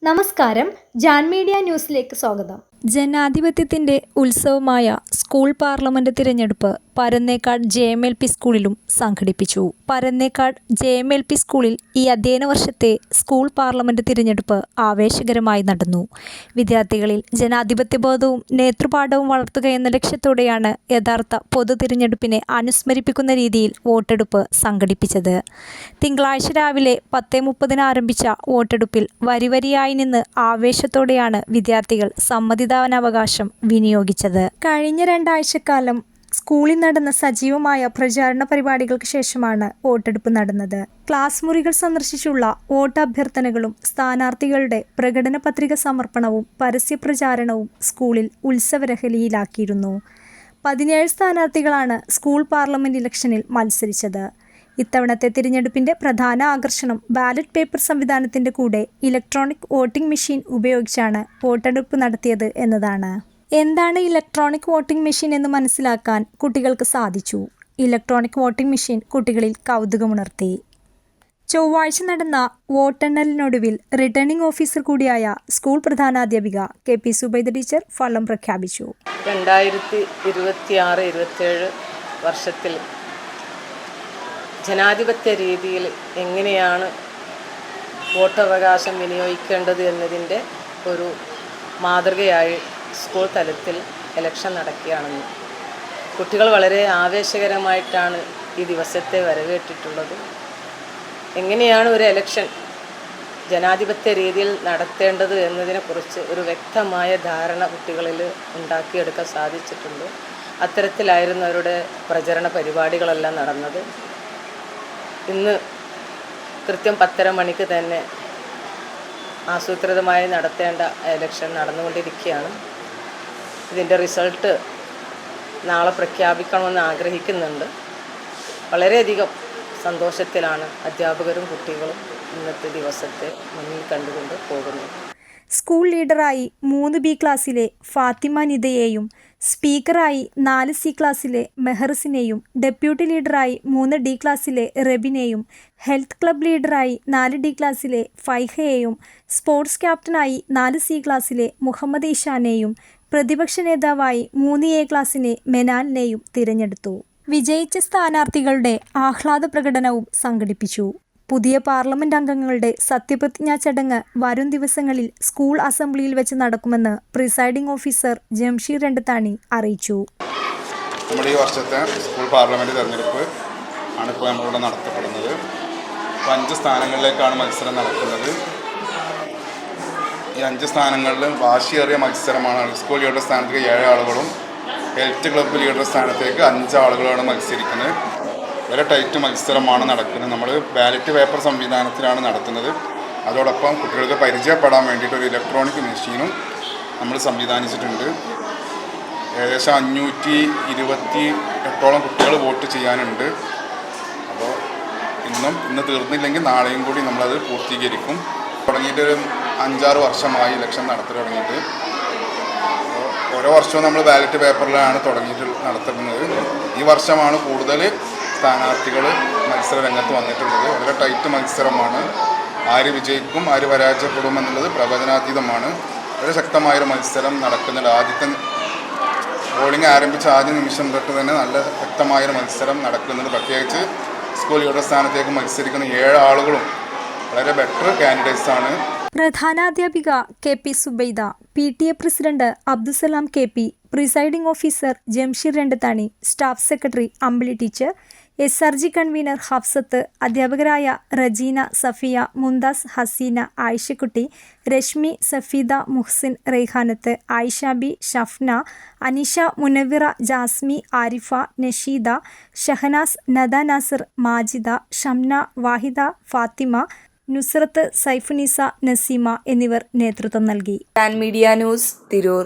നമസ്കാരം, ജാൻ മീഡിയ ന്യൂസിലേക്ക് സ്വാഗതം. ജനാധിപത്യത്തിൻ്റെ ഉത്സവമായ സ്കൂൾ പാർലമെൻറ്റ് തിരഞ്ഞെടുപ്പ് പരന്നേക്കാട് JMLP സ്കൂളിലും സംഘടിപ്പിച്ചു. പരന്നേക്കാട് JMLP സ്കൂളിൽ ഈ അധ്യയന വർഷത്തെ സ്കൂൾ പാർലമെൻറ്റ് തിരഞ്ഞെടുപ്പ് ആവേശകരമായി നടന്നു. വിദ്യാർത്ഥികളിൽ ജനാധിപത്യബോധവും നേതൃപാഠവും വളർത്തുകയെന്ന ലക്ഷ്യത്തോടെയാണ് യഥാർത്ഥ പൊതു തിരഞ്ഞെടുപ്പിനെ അനുസ്മരിപ്പിക്കുന്ന രീതിയിൽ വോട്ടെടുപ്പ് സംഘടിപ്പിച്ചത്. തിങ്കളാഴ്ച രാവിലെ 10:30 ആരംഭിച്ച വോട്ടെടുപ്പിൽ വരിവരിയായി നിന്ന് ആവേശത്തോടെയാണ് വിദ്യാർത്ഥികൾ സമ്മതിദാനാവകാശം വിനിയോഗിച്ചത്. കഴിഞ്ഞ 2 ആഴ്ചക്കാലം സ്കൂളിൽ നടന്ന സജീവമായ പ്രചാരണ പരിപാടികൾക്ക് ശേഷമാണ് വോട്ടെടുപ്പ് നടന്നത്. ക്ലാസ് മുറികൾ സന്ദർശിച്ചുള്ള വോട്ട് അഭ്യർത്ഥനകളും സ്ഥാനാർത്ഥികളുടെ പ്രകടന പത്രിക സമർപ്പണവും പരസ്യപ്രചാരണവും സ്കൂളിൽ ഉത്സവലഹരിയിലാക്കിയിരുന്നു. 17 സ്ഥാനാർത്ഥികളാണ് സ്കൂൾ പാർലമെന്റ് ഇലക്ഷനിൽ മത്സരിച്ചത്. ഇത്തവണത്തെ തിരഞ്ഞെടുപ്പിന്റെ പ്രധാന ആകർഷണം ബാലറ്റ് പേപ്പർ സംവിധാനത്തിന്റെ കൂടെ ഇലക്ട്രോണിക് വോട്ടിംഗ് മെഷീൻ ഉപയോഗിച്ചാണ് വോട്ടെടുപ്പ് നടത്തിയത് എന്നതാണ്. എന്താണ് ഇലക്ട്രോണിക് വോട്ടിംഗ് മെഷീൻ എന്ന് മനസ്സിലാക്കാൻ കുട്ടികൾക്ക് സാധിച്ചു. ഇലക്ട്രോണിക് വോട്ടിംഗ് മെഷീൻ കുട്ടികളിൽ കൗതുകമുണർത്തി. ചൊവ്വാഴ്ച നടന്ന വോട്ടെണ്ണലിനൊടുവിൽ റിട്ടേണിംഗ് ഓഫീസർ കൂടിയായ സ്കൂൾ പ്രധാനാധ്യാപിക KP സുബൈദ ടീച്ചർ ഫലം പ്രഖ്യാപിച്ചു. 2026-27 വർഷത്തിൽ ജനാധിപത്യ രീതിയിൽ എങ്ങനെയാണ് വോട്ടവകാശം വിനിയോഗിക്കേണ്ടത് എന്നതിൻ്റെ ഒരു മാതൃകയായി സ്കൂൾ തലത്തിൽ ഇലക്ഷൻ നടക്കുകയാണെന്ന് കുട്ടികൾ വളരെ ആവേശകരമായിട്ടാണ് ഈ ദിവസത്തെ വരവേറ്റിട്ടുള്ളത്. എങ്ങനെയാണ് ഒരു ഇലക്ഷൻ ജനാധിപത്യ രീതിയിൽ നടത്തേണ്ടത് എന്നതിനെക്കുറിച്ച് ഒരു വ്യക്തമായ ധാരണ കുട്ടികളിൽ ഉണ്ടാക്കിയെടുക്കാൻ സാധിച്ചിട്ടുണ്ട്. അത്തരത്തിലായിരുന്നു അവരുടെ പ്രചരണ പരിപാടികളെല്ലാം നടന്നത്. ഇന്ന് കൃത്യം 10:30 മണിക്ക് തന്നെ ആസൂത്രിതമായി നടത്തേണ്ട ഇലക്ഷൻ നടന്നുകൊണ്ടിരിക്കുകയാണ്. ഇതിൻ്റെ റിസൾട്ട് നാളെ പ്രഖ്യാപിക്കണമെന്ന് ആഗ്രഹിക്കുന്നുണ്ട്. വളരെയധികം സന്തോഷത്തിലാണ് അധ്യാപകരും കുട്ടികളും ഇന്നത്തെ ദിവസത്തെ മുന്നിൽ കണ്ടുകൊണ്ട് പോകുന്നത്. സ്കൂൾ ലീഡറായി 3B ക്ലാസ്സിലെ ഫാത്തിമ നിദയെയും സ്പീക്കറായി 4C ക്ലാസ്സിലെ മെഹർസിനെയും ഡെപ്യൂട്ടി ലീഡറായി 3D ക്ലാസ്സിലെ റെബിനെയും ഹെൽത്ത് ക്ലബ് ലീഡറായി 4D ക്ലാസ്സിലെ ഫൈഹയെയും സ്പോർട്സ് ക്യാപ്റ്റനായി 4C ക്ലാസ്സിലെ മുഹമ്മദ് ഈശാനെയും പ്രതിപക്ഷ നേതാവായി 3A ക്ലാസ്സിലെ മെനാലിനെയും തിരഞ്ഞെടുത്തു. വിജയിച്ച സ്ഥാനാർത്ഥികളുടെ ആഹ്ലാദ പ്രകടനവും സംഘടിപ്പിച്ചു. പുതിയ പാർലമെന്റ് അംഗങ്ങളുടെ സത്യപ്രതിജ്ഞാ ചടങ്ങ് വരും ദിവസങ്ങളിൽ സ്കൂൾ അസംബ്ലിയിൽ വെച്ച് നടക്കുമെന്ന് പ്രിസൈഡിംഗ് ഓഫീസർ ജംഷീർ രണ്ടത്താണി അറിയിച്ചു. നമ്മുടെ ഈ വർഷത്തെ സ്കൂൾ പാർലമെന്റ് തെരഞ്ഞെടുപ്പ് ആണ് ഇപ്പോൾ നമ്മളിവിടെ നടത്തപ്പെടുന്നത്. 5 സ്ഥാനങ്ങളിലേക്കാണ് മത്സരം നടക്കുന്നത്. ഈ 5 സ്ഥാനങ്ങളിൽ വാശിയേറിയ മത്സരമാണ്. സ്കൂൾ ലീഡർ സ്ഥാനത്തേക്ക് 7 ആളുകളും ഹെൽത്ത് ക്ലബ്ബ് ലീഡർ സ്ഥാനത്തേക്ക് 5 ആളുകളാണ് മത്സരിക്കുന്നത്. വളരെ ടൈറ്റ് മത്സരമാണ് നടക്കുന്നത്. നമ്മൾ ബാലറ്റ് പേപ്പർ സംവിധാനത്തിലാണ് നടത്തുന്നത്. അതോടൊപ്പം കുട്ടികൾക്ക് പരിചയപ്പെടാൻ വേണ്ടിയിട്ട് ഒരു ഇലക്ട്രോണിക് മെഷീനും നമ്മൾ സംവിധാനിച്ചിട്ടുണ്ട്. ഏകദേശം 528ഓളം കുട്ടികൾ വോട്ട് ചെയ്യാനുണ്ട്. അപ്പോൾ ഇന്ന് തീർന്നില്ലെങ്കിൽ നാളെയും കൂടി നമ്മളത് പൂർത്തീകരിക്കും. തുടങ്ങിയിട്ടൊരു 5-6 വർഷമായി ഇലക്ഷൻ നടത്തി തുടങ്ങിയിട്ട്. ഓരോ വർഷവും നമ്മൾ ബാലറ്റ് പേപ്പറിലാണ് തുടങ്ങിയിട്ട് നടത്തുന്നത്. ഈ വർഷമാണ് കൂടുതൽ സ്ഥാനാർത്ഥികൾ മത്സര രംഗത്ത് വന്നിട്ടുള്ളത്. വളരെ ടൈറ്റ് മത്സരമാണ്. ആര് വിജയിക്കും ആര് പരാജയപ്പെടും എന്നുള്ളത് പ്രവചനാതീതമാണ്. വളരെ ശക്തമായൊരു മത്സരം നടക്കുന്നുണ്ട്. ആദ്യത്തെ പോളിംഗ് ആരംഭിച്ച ആദ്യ നിമിഷം തൊട്ട് തന്നെ നല്ല ശക്തമായൊരു മത്സരം നടക്കുന്നുണ്ട്. പ്രത്യേകിച്ച് സ്കൂൾ ലീഡർ സ്ഥാനത്തേക്ക് മത്സരിക്കുന്ന 7 ആളുകളും വളരെ ബെറ്റർ കാൻഡിഡേറ്റ്സ് ആണ്. പ്രധാനാധ്യാപിക KP Subaida, PTA president Abdussalam KP, presiding officer Jamsheer Randathani, staff secretary Ambili teacher, SRG convener Hafsath, അധ്യാപകരായ റജീന, സഫിയ, മുംതാസ്, ഹസീന, ആയിഷക്കുട്ടി, രശ്മി, സഫീദ, മുഹ്സിൻ, റെയ്ഹാനത്ത്, ആയിഷാബി, ഷഫ്ന, അനിഷ, മുനവിറ, ജാസ്മി, ആരിഫ, നഷീദ, ഷഹനാസ്, നദ നാസിർ, മാജിദ, ഷംന, വാഹിദ, ഫാത്തിമ, നുസ്രത്ത്, സൈഫുനിസ, നസീമ എന്നിവർ നേതൃത്വം നൽകി. Jan media news, Tirur.